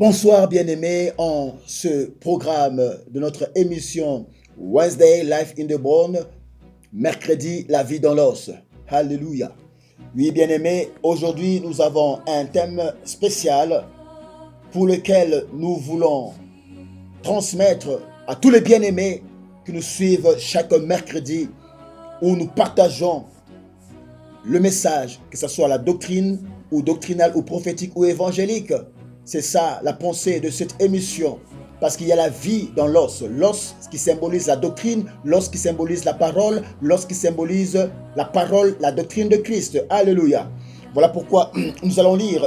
Bonsoir bien-aimés, en ce programme de notre émission Wednesday Life in the Bone, mercredi La vie dans l'os. Alléluia. Oui bien-aimés, aujourd'hui nous avons un thème spécial pour lequel nous voulons transmettre à tous les bien-aimés qui nous suivent chaque mercredi où nous partageons le message, que ce soit la doctrine ou doctrinale ou prophétique ou évangélique. C'est ça la pensée de cette émission, parce qu'il y a la vie dans l'os. L'os qui symbolise la doctrine, l'os qui symbolise la parole, l'os qui symbolise la parole, la doctrine de Christ. Alléluia. Voilà pourquoi nous allons lire,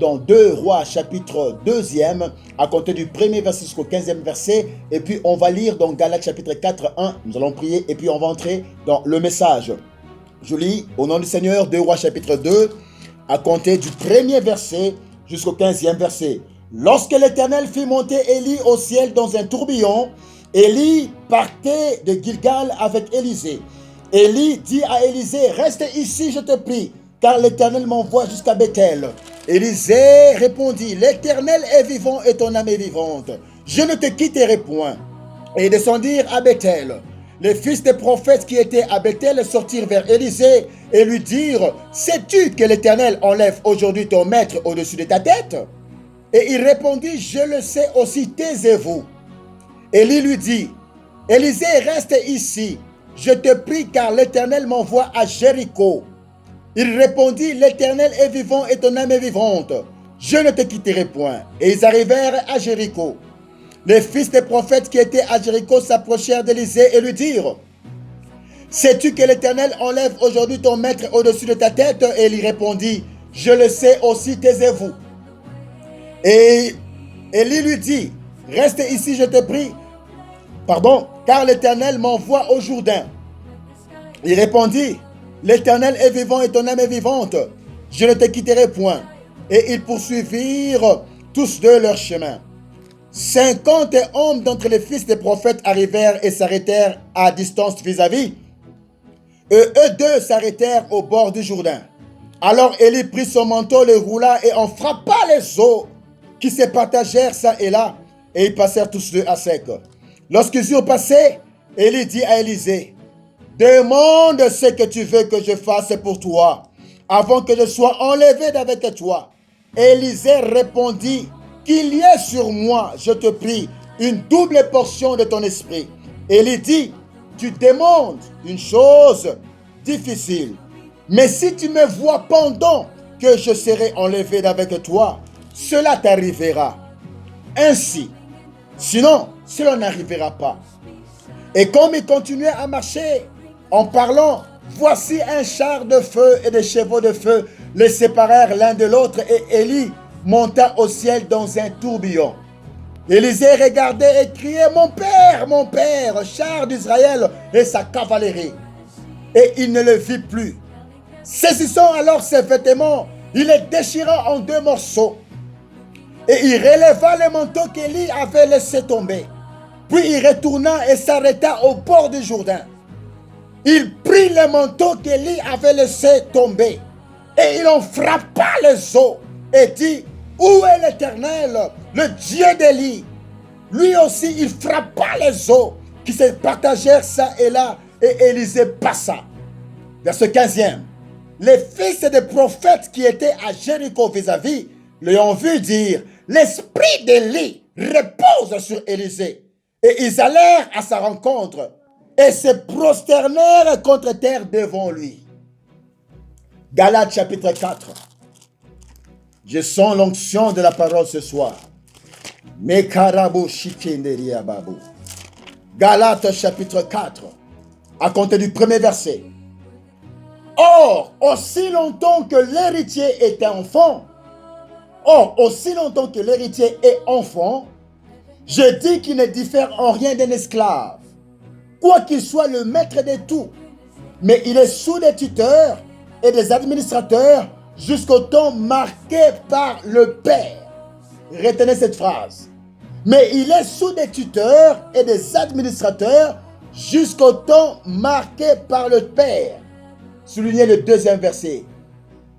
dans 2 Rois chapitre 2e, à compter du 1er verset jusqu'au 15e verset, et puis on va lire dans Galates chapitre 4, 1, nous allons prier, et puis on va entrer dans le message. Je lis au nom du Seigneur 2 Rois chapitre 2, à compter du 1er verset jusqu'au 15e verset. Lorsque l'Éternel fit monter Élie au ciel dans un tourbillon, Élie partait de Gilgal avec Élisée. Élie dit à Élisée, reste ici, je te prie, car l'Éternel m'envoie jusqu'à Bethel. Élisée répondit, l'Éternel est vivant et ton âme est vivante. Je ne te quitterai point. Et ils descendirent à Bethel. Les fils des prophètes qui étaient à Bethel sortirent vers Élisée et lui dirent, sais-tu que l'Éternel enlève aujourd'hui ton maître au-dessus de ta tête? Et il répondit, je le sais aussi, taisez-vous. Élie lui dit, Élisée, reste ici, je te prie, car l'Éternel m'envoie à Jéricho. Il répondit, l'Éternel est vivant et ton âme est vivante. Je ne te quitterai point. Et ils arrivèrent à Jéricho. Les fils des prophètes qui étaient à Jéricho s'approchèrent d'Élisée et lui dirent, sais-tu que l'Éternel enlève aujourd'hui ton maître au-dessus de ta tête? Et il répondit, je le sais aussi, taisez-vous. Et Élie lui dit, reste ici, je te prie, car l'Éternel m'envoie au Jourdain. Il répondit, l'Éternel est vivant et ton âme est vivante, je ne te quitterai point. Et ils poursuivirent tous deux leur chemin. 50 hommes d'entre les fils des prophètes arrivèrent et s'arrêtèrent à distance vis-à-vis. Eux deux s'arrêtèrent au bord du Jourdain. Alors Élie prit son manteau, le roula et en frappa les eaux qui se partagèrent ça et là, et ils passèrent tous deux à sec. Lorsqu'ils eurent passé, Élie dit à Élisée, demande ce que tu veux que je fasse pour toi, avant que je sois enlevé d'avec toi. Élisée répondit, qu'il y ait sur moi, je te prie, une double portion de ton esprit. Élie dit, tu demandes une chose difficile, mais si tu me vois pendant que je serai enlevé d'avec toi, cela t'arrivera. Ainsi, sinon, cela n'arrivera pas. Et comme il continuait à marcher, en parlant, voici un char de feu et des chevaux de feu les séparèrent l'un de l'autre et Élie monta au ciel dans un tourbillon. Élisée regardait et criait, mon père, char d'Israël et sa cavalerie. Et il ne le vit plus. Saisissant alors ses vêtements, il les déchira en 2 morceaux. Et il releva le manteau qu'Élie avait laissé tomber. Puis il retourna et s'arrêta au bord du Jourdain. Il prit le manteau qu'Élie avait laissé tomber. Et il en frappa les eaux et dit, où est l'Éternel, le Dieu d'Élie? Lui aussi, il frappa les eaux qui se partagèrent ça et là, et Élisée passa. Verset 15e. Les fils des prophètes qui étaient à Jéricho vis-à-vis l'ayant vu dire, l'esprit d'Élie repose sur Élisée. Et ils allèrent à sa rencontre et se prosternèrent contre terre devant lui. Galates chapitre 4. Je sens l'onction de la parole ce soir. Galates chapitre 4, à compter du 1er verset. Or, aussi longtemps que l'héritier est enfant, je dis qu'il ne diffère en rien d'un esclave, quoiqu'il soit le maître de tout, mais il est sous des tuteurs et des administrateurs jusqu'au temps marqué par le Père. Retenez cette phrase. Mais il est sous des tuteurs et des administrateurs jusqu'au temps marqué par le Père. Soulignez le 2e verset.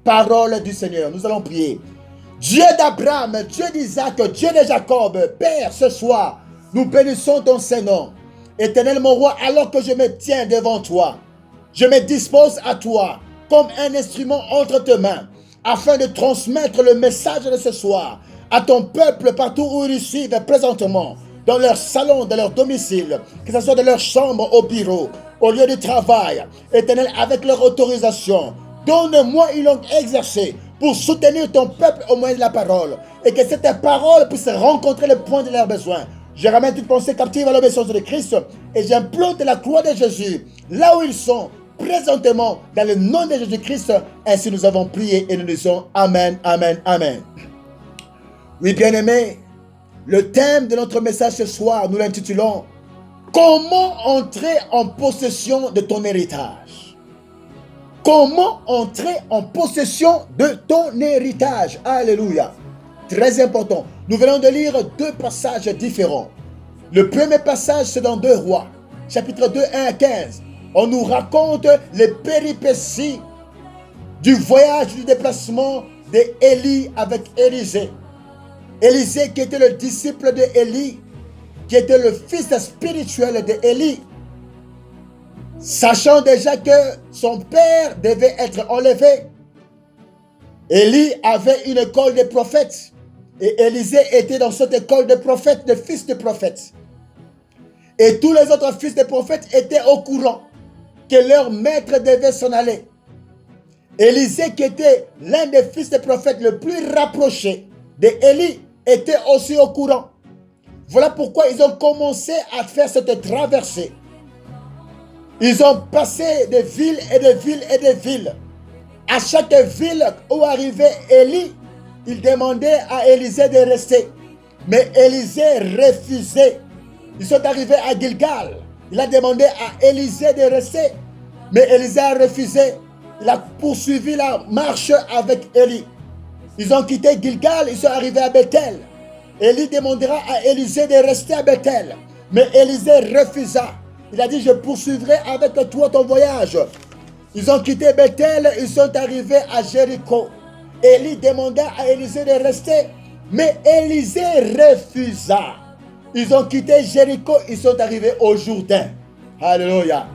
Parole du Seigneur. Nous allons prier. Dieu d'Abraham, Dieu d'Isaac, Dieu de Jacob, Père, ce soir, nous bénissons ton Saint-Nom. Éternel mon roi, alors que je me tiens devant toi, je me dispose à toi comme un instrument entre tes mains, afin de transmettre le message de ce soir à ton peuple partout où ils vivent présentement, dans leur salon, dans leur domicile, que ce soit dans leur chambre, au bureau, au lieu de travail. Éternel, avec leur autorisation, donne-moi une langue exercée pour soutenir ton peuple au moyen de la parole, et que cette parole puisse rencontrer le point de leurs besoins. Je ramène toute pensée captive à l'obéissance de Christ et j'implante la croix de Jésus là où ils sont présentement dans le nom de Jésus-Christ. Ainsi nous avons prié et nous disons Amen, Amen, Amen. Oui, bien-aimés, le thème de notre message ce soir, nous l'intitulons Comment entrer en possession de ton héritage? Comment entrer en possession de ton héritage? Alléluia. Très important. Nous venons de lire deux passages différents. Le premier passage, c'est dans 2 Rois, chapitre 2, 1 à 15. On nous raconte les péripéties du voyage, du déplacement d'Élie avec Élisée. Élisée qui était le disciple d'Élie, qui était le fils spirituel d'Élie, sachant déjà que son père devait être enlevé. Élie avait une école de prophètes. Et Élisée était dans cette école de prophètes, de fils de prophètes. Et tous les autres fils de prophètes étaient au courant que leur maître devait s'en aller. Élisée, qui était l'un des fils de prophètes le plus rapproché d'Élie, était aussi au courant. Voilà pourquoi ils ont commencé à faire cette traversée. Ils ont passé de villes et de villes et de villes. À chaque ville où arrivait Élie, il demandait à Élisée de rester. Mais Élisée refusait. Ils sont arrivés à Gilgal. Il a demandé à Élisée de rester. Mais Élisée a refusé. Il a poursuivi la marche avec Élie. Ils ont quitté Gilgal, ils sont arrivés à Bethel. Élie demandera à Élisée de rester à Bethel. Mais Élisée refusa. Il a dit, je poursuivrai avec toi ton voyage. Ils ont quitté Bethel, ils sont arrivés à Jéricho. Élie demanda à Élisée de rester, mais Élisée refusa. Ils ont quitté Jéricho, ils sont arrivés au Jourdain. Alléluia.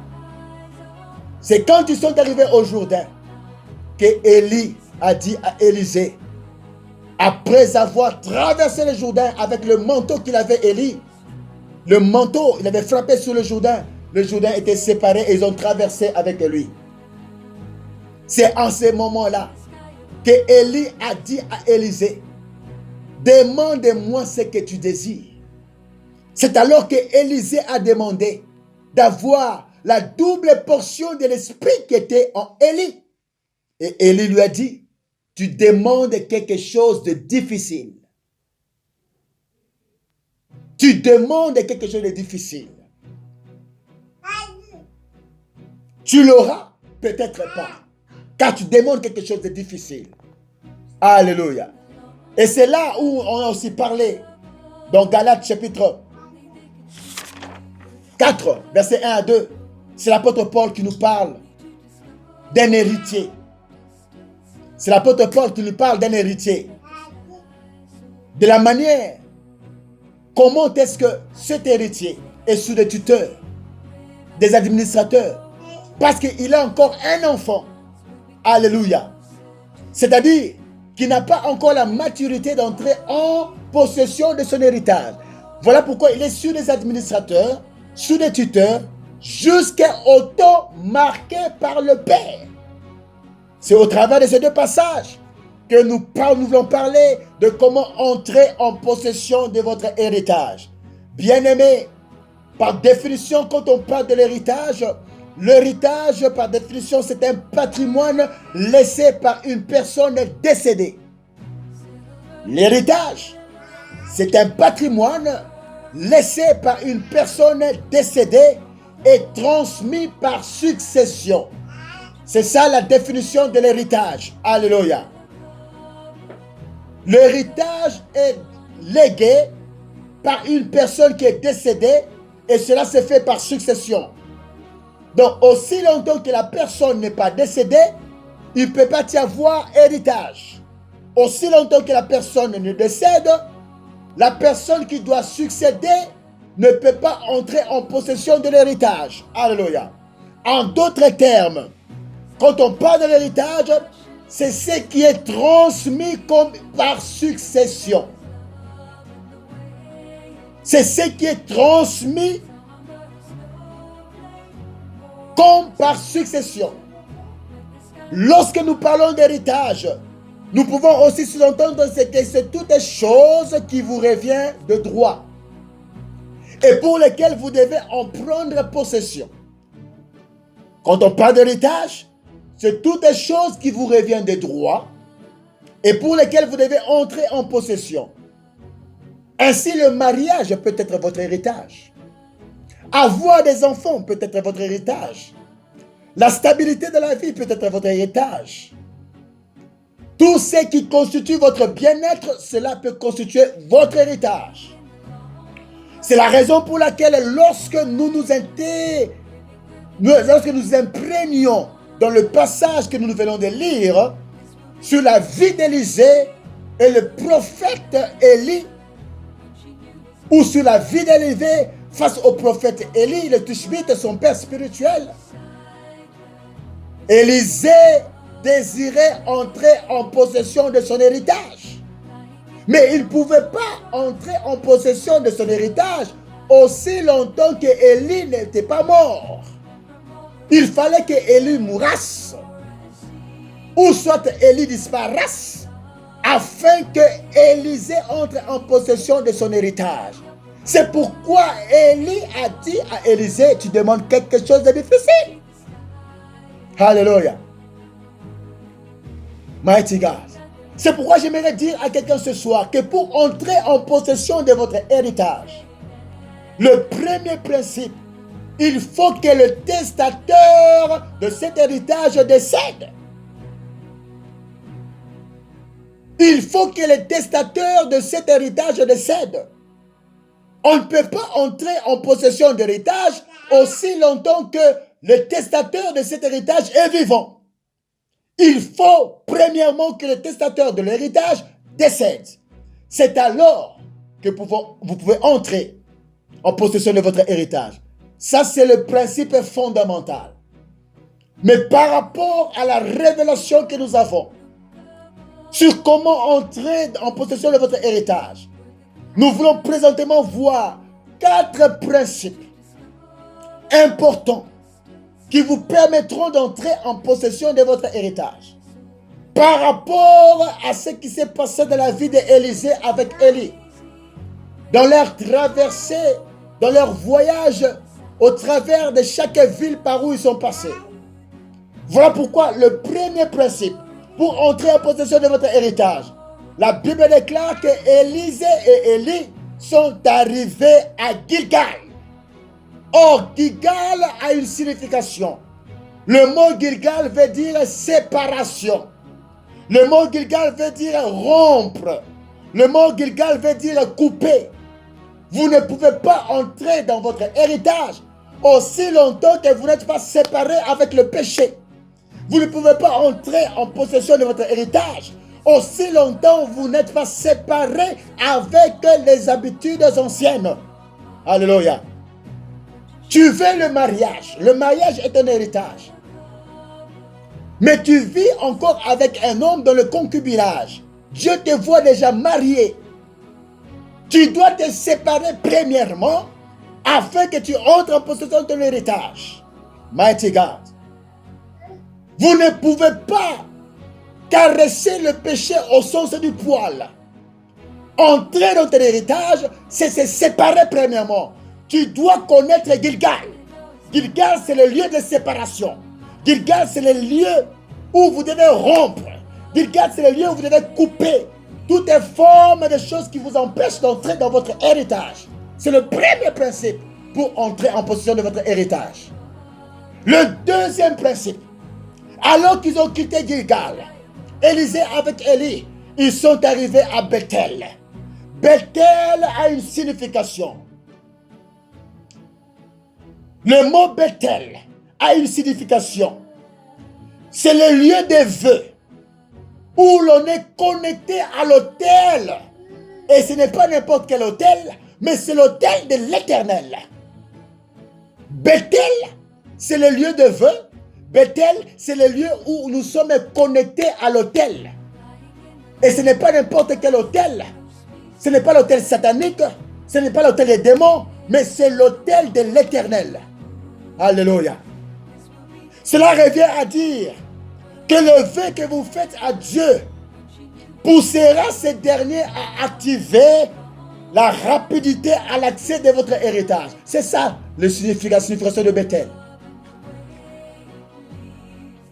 C'est quand ils sont arrivés au Jourdain que Élie a dit à Élisée, après avoir traversé le Jourdain avec le manteau qu'il avait, Élie, le manteau, il avait frappé sur le Jourdain était séparé et ils ont traversé avec lui. C'est en ce moment-là que Élie a dit à Élisée, demande-moi ce que tu désires. C'est alors que Élisée a demandé d'avoir la double portion de l'esprit qui était en Élie. Et Élie lui a dit, tu demandes quelque chose de difficile. Tu demandes quelque chose de difficile. Tu l'auras, peut-être pas. Car tu demandes quelque chose de difficile. Alléluia. Et c'est là où on a aussi parlé dans Galates chapitre 4, versets 1 à 2. C'est l'apôtre Paul qui nous parle d'un héritier. C'est l'apôtre Paul qui nous parle d'un héritier. De la manière, comment est-ce que cet héritier est sous des tuteurs, des administrateurs, parce qu'il a encore un enfant. Alléluia. C'est-à-dire qu'il n'a pas encore la maturité d'entrer en possession de son héritage. Voilà pourquoi il est sous des administrateurs, sous des tuteurs, jusqu'au temps marqué par le Père. C'est au travers de ces deux passages que nous voulons parler de comment entrer en possession de votre héritage. Bien-aimés, par définition, quand on parle de l'héritage, par définition, c'est un patrimoine laissé par une personne décédée. L'héritage, c'est un patrimoine laissé par une personne décédée et transmis par succession. C'est ça la définition de l'héritage. Alléluia. L'héritage est légué par une personne qui est décédée et cela se fait par succession. Donc, aussi longtemps que la personne n'est pas décédée, il ne peut pas y avoir héritage. aussi longtemps que la personne ne décède, la personne qui doit succéder ne peut pas entrer en possession de l'héritage. Alléluia. En d'autres termes, quand on parle de l'héritage, c'est ce qui est transmis comme par succession. C'est ce qui est transmis comme par succession. Lorsque nous parlons d'héritage, nous pouvons aussi sous-entendre que c'est toutes les choses qui vous reviennent de droit et pour lesquelles vous devez en prendre possession. Quand on parle d'héritage, c'est toutes les choses qui vous reviennent de droit et pour lesquelles vous devez entrer en possession. Ainsi, le mariage peut être votre héritage. Avoir des enfants peut être votre héritage. La stabilité de la vie peut être votre héritage. Tout ce qui constitue votre bien-être, cela peut constituer votre héritage. C'est la raison pour laquelle lorsque nous nous imprégnons dans le passage que nous venons de lire sur la vie d'Élisée et le prophète Élie, ou sur la vie d'Élisée face au prophète Élie, le Tishbite, son père spirituel, Élisée désirait entrer en possession de son héritage. Mais il ne pouvait pas entrer en possession de son héritage aussi longtemps que Élie n'était pas mort. Il fallait que Élie mourasse, ou soit Élie disparaisse, afin que Élisée entre en possession de son héritage. C'est pourquoi Élie a dit à Élisée, tu demandes quelque chose de difficile. Alléluia. Mighty God. C'est pourquoi j'aimerais dire à quelqu'un ce soir que pour entrer en possession de votre héritage, le premier principe, il faut que le testateur de cet héritage décède. Il faut que le testateur de cet héritage décède. On ne peut pas entrer en possession d'héritage aussi longtemps que le testateur de cet héritage est vivant. Il faut premièrement que le testateur de l'héritage décède. C'est alors que vous pouvez entrer en possession de votre héritage. Ça, c'est le principe fondamental. Mais par rapport à la révélation que nous avons sur comment entrer en possession de votre héritage, nous voulons présentement voir 4 principes importants qui vous permettront d'entrer en possession de votre héritage. Par rapport à ce qui s'est passé dans la vie d'Élisée avec Élie, dans leur traversée, dans leur voyage au travers de chaque ville par où ils sont passés. Voilà pourquoi le premier principe pour entrer en possession de votre héritage, la Bible déclare que Élisée et Élie sont arrivés à Gilgal. Or, Gilgal a une signification. Le mot Gilgal veut dire séparation. Le mot Gilgal veut dire rompre. Le mot Gilgal veut dire couper. Vous ne pouvez pas entrer dans votre héritage aussi longtemps que vous n'êtes pas séparé avec le péché. Vous ne pouvez pas entrer en possession de votre héritage aussi longtemps que vous n'êtes pas séparé avec les habitudes anciennes. Alléluia. Tu veux le mariage. Le mariage est un héritage. Mais tu vis encore avec un homme dans le concubinage. Dieu te voit déjà marié. Tu dois te séparer premièrement afin que tu entres en possession de ton héritage. Mighty God. Vous ne pouvez pas caresser le péché au sens du poil. Entrer dans ton héritage, c'est se séparer premièrement. Tu dois connaître Gilgal. Gilgal, c'est le lieu de séparation. Gilgal, c'est le lieu où vous devez rompre. Gilgal, c'est le lieu où vous devez couper toutes les formes de choses qui vous empêchent d'entrer dans votre héritage. C'est le premier principe pour entrer en possession de votre héritage. Le deuxième principe, alors qu'ils ont quitté Gilgal, Élisée avec Élie, ils sont arrivés à Bethel. Bethel a une signification. Le mot Bethel a une signification. C'est le lieu des vœux. où l'on est connecté à l'autel. Et ce n'est pas n'importe quel autel, mais c'est l'autel de l'Éternel. Bethel, c'est le lieu de vœux. Bethel, c'est le lieu où nous sommes connectés à l'autel. Et ce n'est pas n'importe quel autel. Ce n'est pas l'autel satanique, ce n'est pas l'autel des démons, mais c'est l'autel de l'Éternel. Alléluia. Cela revient à dire que le vœu que vous faites à Dieu poussera ces derniers à activer la rapidité à l'accès de votre héritage. C'est ça la signification de Bethel.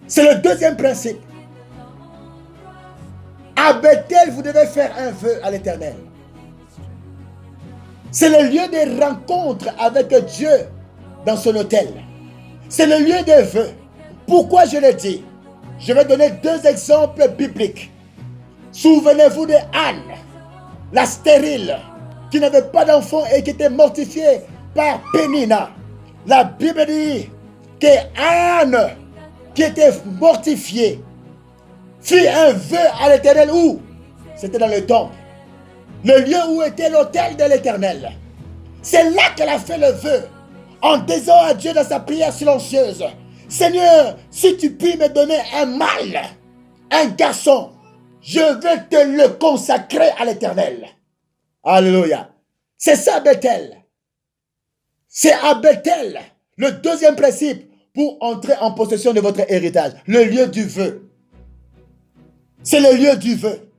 C'est le deuxième principe. À Bethel, vous devez faire un vœu à l'Éternel. C'est le lieu de rencontre avec Dieu dans son autel. C'est le lieu des vœux. Pourquoi je le dis? Je vais donner deux exemples bibliques. Souvenez-vous de Anne, la stérile, qui n'avait pas d'enfant et qui était mortifiée par Pénina. La Bible dit que Anne, qui était mortifiée, fit un vœu à l'Éternel où? C'était dans le temple. Le lieu où était l'autel de l'Éternel. C'est là qu'elle a fait le vœu, en disant à Dieu dans sa prière silencieuse, Seigneur, si tu puis me donner un mâle, un garçon, je veux te le consacrer à l'Éternel. Alléluia. C'est ça Bethel. C'est à Bethel, le deuxième principe pour entrer en possession de votre héritage, le lieu du vœu. C'est le lieu du vœu,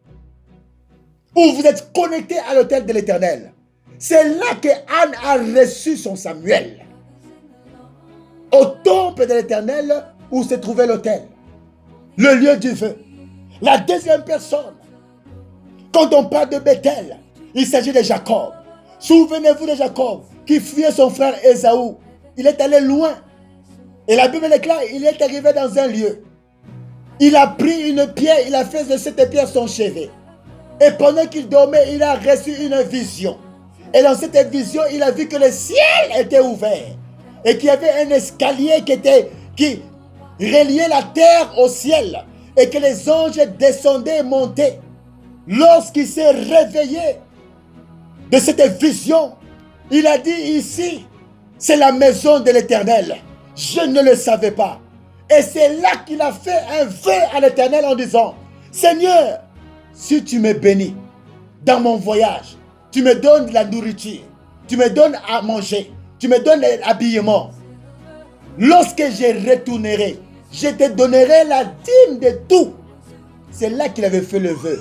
où vous êtes connecté à l'autel de l'Éternel. C'est là que Anne a reçu son Samuel. Au temple de l'Éternel où se trouvait l'autel. Le lieu du vœu. La deuxième personne, quand on parle de Bethel, il s'agit de Jacob. Souvenez-vous de Jacob qui fuyait son frère Ésaü. Il est allé loin. Et la Bible déclare, il est arrivé dans un lieu. Il a pris une pierre, il a fait de cette pierre son chevet. Et pendant qu'il dormait, il a reçu une vision. Et dans cette vision, il a vu que le ciel était ouvert. Et qu'il y avait un escalier qui reliait la terre au ciel. Et que les anges descendaient et montaient. Lorsqu'il s'est réveillé de cette vision, il a dit ici, c'est la maison de l'Éternel. Je ne le savais pas. Et c'est là qu'il a fait un vœu à l'Éternel en disant, Seigneur, si tu me bénis dans mon voyage, tu me donnes de la nourriture, tu me donnes à manger, tu me donnes l'habillement. Lorsque je retournerai, je te donnerai la dîme de tout. C'est là qu'il avait fait le vœu.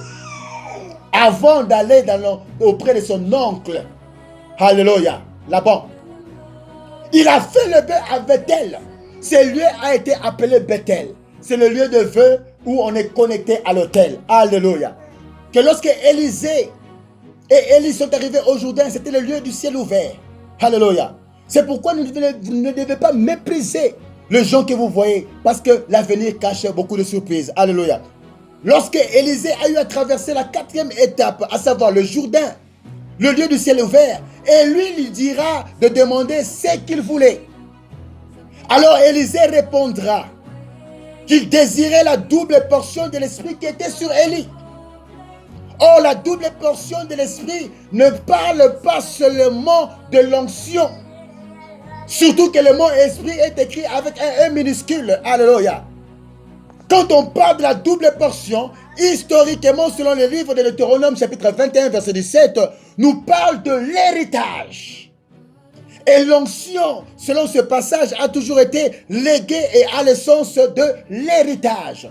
Avant d'aller auprès de son oncle. Alléluia. Là-bas. Il a fait le vœu à Bethel. Ce lieu a été appelé Bethel. C'est le lieu de vœu où on est connecté à l'autel. Alléluia. Que lorsque Élisée et Élie sont arrivés au Jourdain, c'était le lieu du ciel ouvert. Alléluia. C'est pourquoi vous ne devez pas mépriser le gens que vous voyez, parce que l'avenir cache beaucoup de surprises. Alléluia. Lorsque Élisée a eu à traverser la 4e étape, à savoir le Jourdain, le lieu du ciel ouvert, et lui dira de demander ce qu'il voulait. Alors Élisée répondra qu'il désirait la double portion de l'esprit qui était sur Élie. Or, la double portion de l'esprit ne parle pas seulement de l'onction. Surtout que le mot esprit est écrit avec un E minuscule. Alléluia. Quand on parle de la double portion, historiquement, selon le livre de Deutéronome, chapitre 21, verset 17, nous parle de l'héritage. Et l'onction, selon ce passage, a toujours été léguée et a le sens de l'héritage.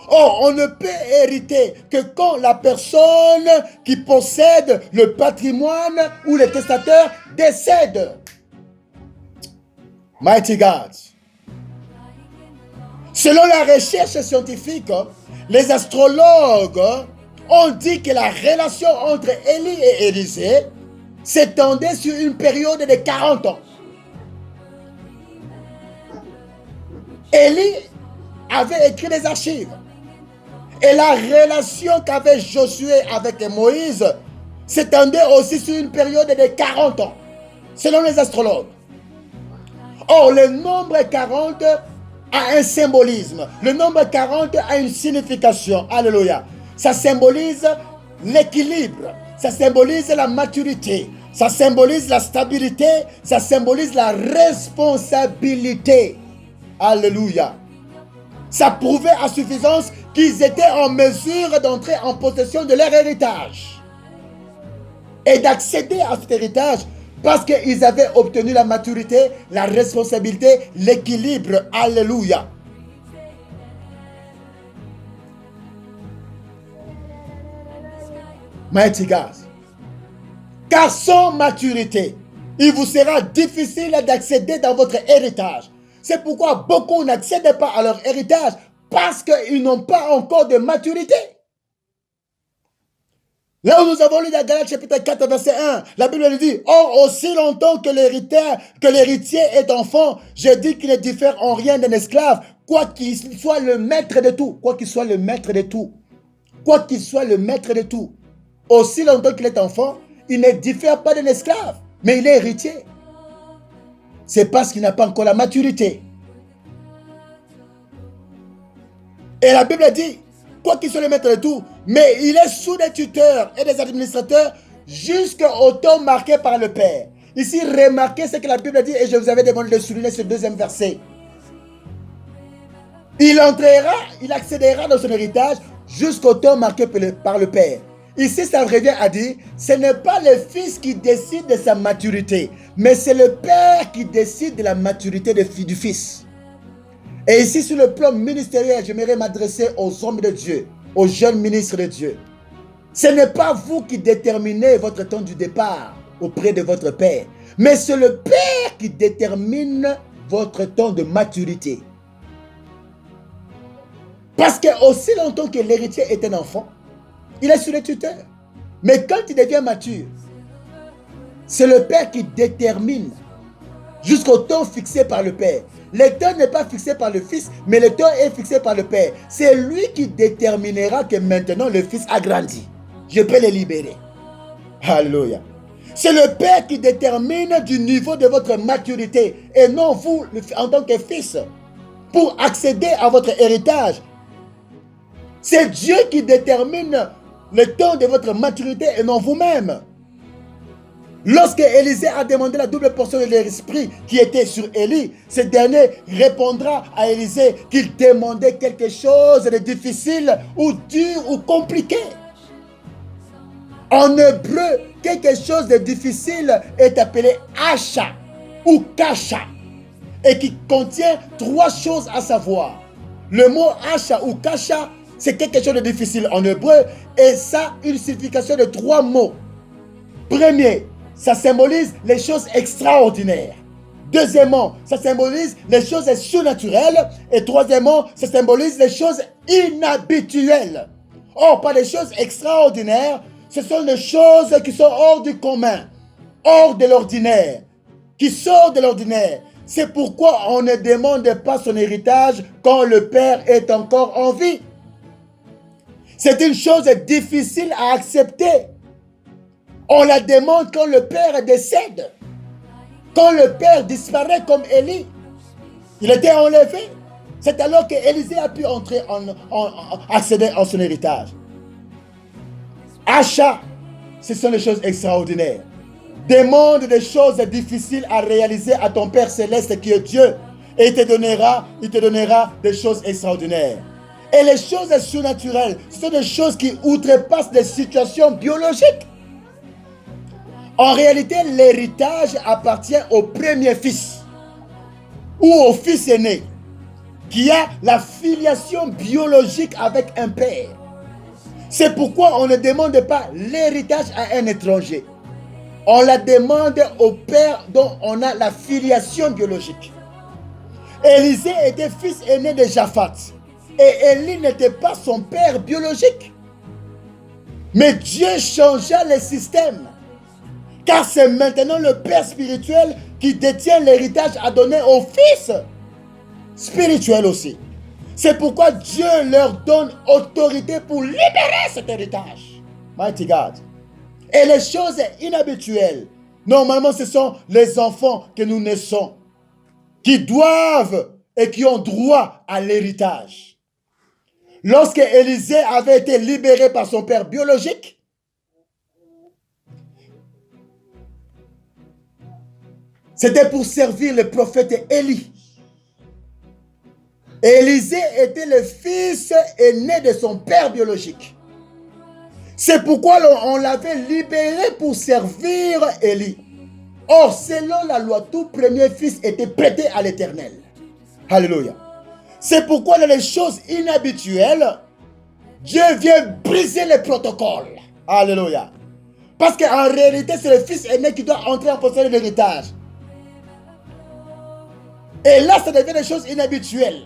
Or, on ne peut hériter que quand la personne qui possède le patrimoine ou le testateur décède. Mighty God. Selon la recherche scientifique, les astrologues ont dit que la relation entre Élie et Élisée s'étendait sur une période de 40 ans. Élie avait écrit des archives. Et la relation qu'avait Josué avec Moïse s'étendait aussi sur une période de 40 ans, selon les astrologues. Or, le nombre 40 a un symbolisme. Le nombre 40 a une signification. Alléluia. Ça symbolise l'équilibre. Ça symbolise la maturité. Ça symbolise la stabilité. Ça symbolise la responsabilité. Alléluia. Ça prouvait à suffisance qu'ils étaient en mesure d'entrer en possession de leur héritage et d'accéder à cet héritage parce qu'ils avaient obtenu la maturité, la responsabilité, l'équilibre. Alléluia. Mighty God. Car sans maturité, il vous sera difficile d'accéder dans votre héritage. C'est pourquoi beaucoup n'accèdent pas à leur héritage parce qu'ils n'ont pas encore de maturité. Là où nous avons lu dans Galates chapitre 4 verset 1, la Bible nous dit: or aussi longtemps que l'héritier est enfant, je dis qu'il ne diffère en rien d'un esclave, quoi qu'il soit le maître de tout, quoi qu'il soit le maître de tout, quoi qu'il soit le maître de tout. Aussi longtemps qu'il est enfant, il ne diffère pas d'un esclave, mais il est héritier. C'est parce qu'il n'a pas encore la maturité. Et la Bible dit, quoi qu'il soit le maître de tout, mais il est sous des tuteurs et des administrateurs jusqu'au temps marqué par le Père. Ici, remarquez ce que la Bible dit, et je vous avais demandé de souligner ce deuxième verset. Il entrera, il accédera dans son héritage jusqu'au temps marqué par le Père. Ici, ça revient à dire, ce n'est pas le fils qui décide de sa maturité, mais c'est le Père qui décide de la maturité du fils. Et ici, sur le plan ministériel, j'aimerais m'adresser aux hommes de Dieu, aux jeunes ministres de Dieu. Ce n'est pas vous qui déterminez votre temps du départ auprès de votre Père, mais c'est le Père qui détermine votre temps de maturité. Parce que aussi longtemps que l'héritier est un enfant, il est sous les tuteurs. Mais quand il devient mature, c'est le Père qui détermine jusqu'au temps fixé par le Père. Le temps n'est pas fixé par le Fils, mais le temps est fixé par le Père. C'est lui qui déterminera que maintenant le Fils a grandi. Je peux le libérer. Alléluia. C'est le Père qui détermine du niveau de votre maturité et non vous en tant que fils pour accéder à votre héritage. C'est Dieu qui détermine le temps de votre maturité et non vous-même. Lorsque Élisée a demandé la double portion de l'esprit qui était sur Élie, ce dernier répondra à Élisée qu'il demandait quelque chose de difficile ou dur ou compliqué. En hébreu, quelque chose de difficile est appelé Asha ou Kasha et qui contient trois choses à savoir. Le mot Asha ou Kasha, c'est quelque chose de difficile en hébreu et ça a une signification de trois mots. Premier, ça symbolise les choses extraordinaires. Deuxièmement, ça symbolise les choses surnaturelles. Et troisièmement, ça symbolise les choses inhabituelles. Or, pas les choses extraordinaires, ce sont des choses qui sont hors du commun, hors de l'ordinaire, qui sortent de l'ordinaire. C'est pourquoi on ne demande pas son héritage quand le Père est encore en vie. C'est une chose difficile à accepter. On la demande quand le Père décède. Quand le Père disparaît comme Élie. Il était enlevé. C'est alors qu'Élisée a pu accéder à son héritage. Achat, ce sont des choses extraordinaires. Demande des choses difficiles à réaliser à ton Père céleste qui est Dieu. Et il te donnera des choses extraordinaires. Et les choses surnaturelles, ce sont des choses qui outrepassent des situations biologiques. En réalité, l'héritage appartient au premier fils ou au fils aîné qui a la filiation biologique avec un père. C'est pourquoi on ne demande pas l'héritage à un étranger. On la demande au père dont on a la filiation biologique. Élisée était fils aîné de Japhat et Élie n'était pas son père biologique. Mais Dieu changea le système. Car c'est maintenant le Père spirituel qui détient l'héritage à donner au Fils spirituel aussi. C'est pourquoi Dieu leur donne autorité pour libérer cet héritage. Mighty God. Et les choses inhabituelles, normalement ce sont les enfants que nous naissons, qui doivent et qui ont droit à l'héritage. Lorsque Élisée avait été libéré par son père biologique, c'était pour servir le prophète Élie. Élisée était le fils aîné de son père biologique. C'est pourquoi on l'avait libéré pour servir Élie. Or, selon la loi, tout premier fils était prêté à l'Éternel. Alléluia. C'est pourquoi dans les choses inhabituelles, Dieu vient briser les protocoles. Alléluia. Parce qu'en réalité, c'est le fils aîné qui doit entrer en possession de l'héritage. Et là, ça devient des choses inhabituelles.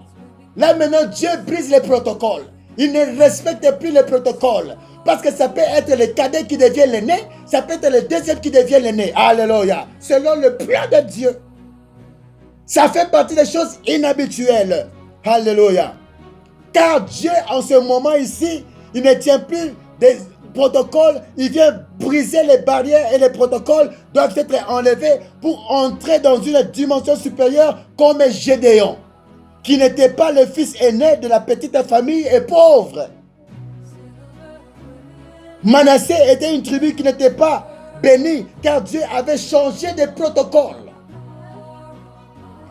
Là, maintenant, Dieu brise les protocoles. Il ne respecte plus les protocoles. Parce que ça peut être le cadet qui devient l'aîné, ça peut être le deuxième qui devient l'aîné. Alléluia. Selon le plan de Dieu. Ça fait partie des choses inhabituelles. Alléluia. Car Dieu, en ce moment ici, il ne tient plus des protocoles. Il vient briser les barrières et les protocoles doivent être enlevés pour entrer dans une dimension supérieure comme Gédéon, qui n'était pas le fils aîné de la petite famille et pauvre. Manassé était une tribu qui n'était pas bénie car Dieu avait changé de protocole.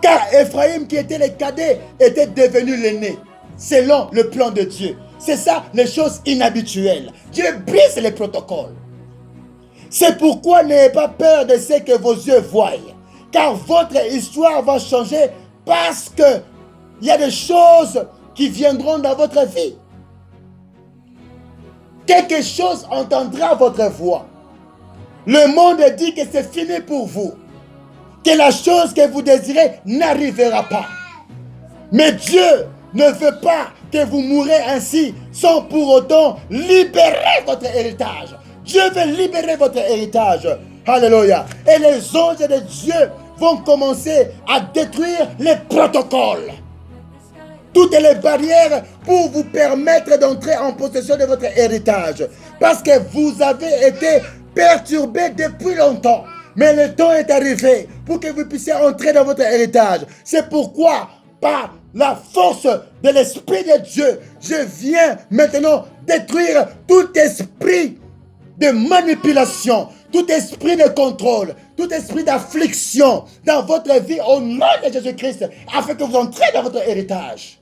Car Ephraïm qui était le cadet était devenu l'aîné selon le plan de Dieu. C'est ça les choses inhabituelles. Dieu brise les protocoles. C'est pourquoi n'ayez pas peur de ce que vos yeux voient. Car votre histoire va changer parce que il y a des choses qui viendront dans votre vie. Quelque chose entendra votre voix. Le monde dit que c'est fini pour vous. Que la chose que vous désirez n'arrivera pas. Mais Dieu ne veut pas que vous mourrez ainsi sans pour autant libérer votre héritage. Dieu veut libérer votre héritage. Alléluia. Et les anges de Dieu vont commencer à détruire les protocoles. Toutes les barrières pour vous permettre d'entrer en possession de votre héritage. Parce que vous avez été perturbé depuis longtemps. Mais le temps est arrivé pour que vous puissiez entrer dans votre héritage. C'est pourquoi, par la force de l'Esprit de Dieu, je viens maintenant détruire tout esprit de manipulation, tout esprit de contrôle, tout esprit d'affliction dans votre vie au nom de Jésus-Christ, afin que vous entrez dans votre héritage.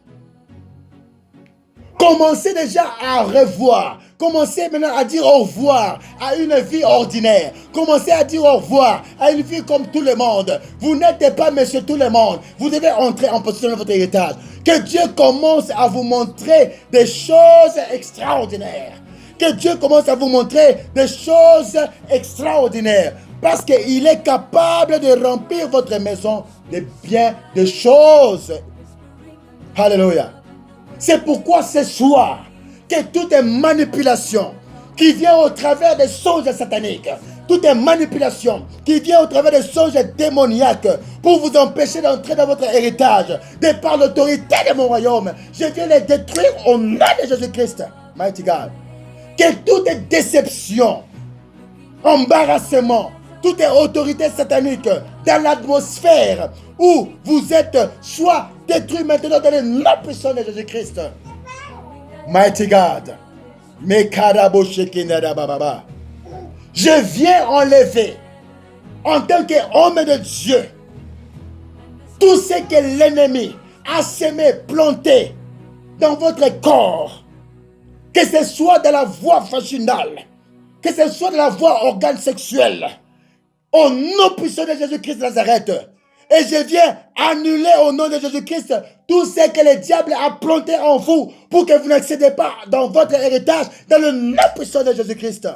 Commencez déjà à revoir. Commencez maintenant à dire au revoir à une vie ordinaire. Commencez à dire au revoir à une vie comme tout le monde. Vous n'êtes pas monsieur tout le monde. Vous devez entrer en possession de votre héritage. Que Dieu commence à vous montrer des choses extraordinaires. Que Dieu commence à vous montrer des choses extraordinaires. Parce qu'il est capable de remplir votre maison de bien de choses. Alléluia. C'est pourquoi ce soir, que toute manipulation qui vient au travers des songes sataniques, toute manipulation qui vient au travers des songes démoniaques pour vous empêcher d'entrer dans votre héritage, de par l'autorité de mon royaume, je viens les détruire au nom de Jésus-Christ. Mighty God. Que toute déception, embarrassement, toute autorité satanique dans l'atmosphère où vous êtes soit détruit maintenant dans le nom puissant de Jésus-Christ. Mighty God. Je viens enlever en tant qu'homme de Dieu tout ce que l'ennemi a semé, planté dans votre corps, que ce soit de la voie vaginale, que ce soit de la voie organe sexuel, au nom puissant de Jésus-Christ de Nazareth. Et je viens annuler au nom de Jésus-Christ tout ce que le diable a planté en vous pour que vous n'accédez pas dans votre héritage dans le nom puissant de Jésus-Christ.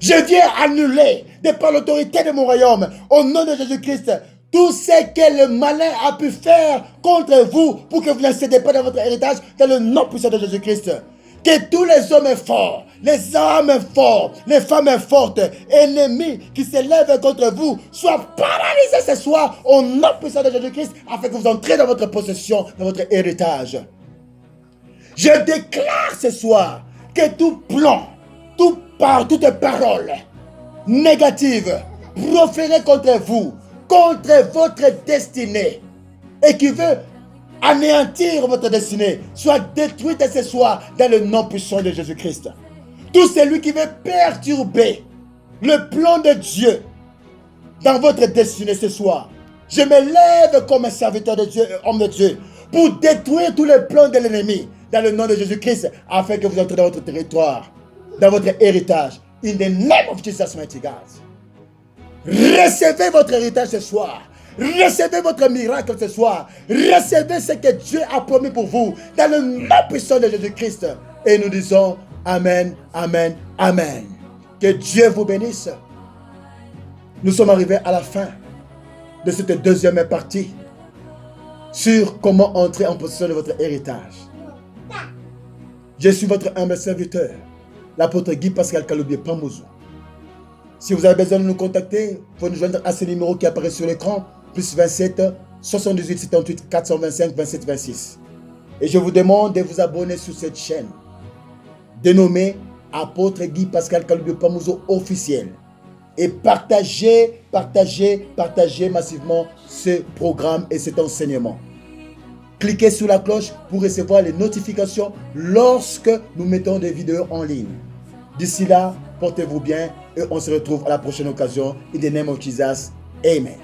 Je viens annuler de par l'autorité de mon royaume au nom de Jésus-Christ tout ce que le malin a pu faire contre vous pour que vous n'accédez pas dans votre héritage dans le nom puissant de Jésus-Christ. Que tous les hommes forts, les hommes forts, les femmes fortes, ennemis qui se lèvent contre vous soient paralysés ce soir au nom puissant de Jésus-Christ afin que vous entrez dans votre possession, dans votre héritage. Je déclare ce soir que tout plan, toute parole négative proférée contre vous, contre votre destinée, et qui veut anéantir votre destinée soit détruite ce soir dans le nom puissant de Jésus-Christ. Tout celui qui veut perturber le plan de Dieu dans votre destinée ce soir, je me lève comme un serviteur de Dieu et homme de Dieu pour détruire tous les plans de l'ennemi dans le nom de Jésus-Christ afin que vous entrez dans votre territoire, dans votre héritage. In the name of Jesus, mighty God. Recevez votre héritage ce soir. Recevez votre miracle ce soir. Recevez ce que Dieu a promis pour vous dans le nom puissant de Jésus-Christ. Et nous disons Amen, Amen, Amen. Que Dieu vous bénisse. Nous sommes arrivés à la fin de cette deuxième partie sur comment entrer en possession de votre héritage. Je suis votre humble serviteur, l'apôtre Guy Pascal Kaloubié Pamouzou. Si vous avez besoin de nous contacter, vous pouvez nous joindre à ce numéro qui apparaît sur l'écran, plus 27 78 78 425 27 26. Et je vous demande de vous abonner sur cette chaîne, dénommée Apôtre Guy Pascal Kaloubié Pamouzou officiel. Et partagez massivement ce programme et cet enseignement. Cliquez sur la cloche pour recevoir les notifications lorsque nous mettons des vidéos en ligne. D'ici là, portez-vous bien et on se retrouve à la prochaine occasion. In the name of Jesus, Amen.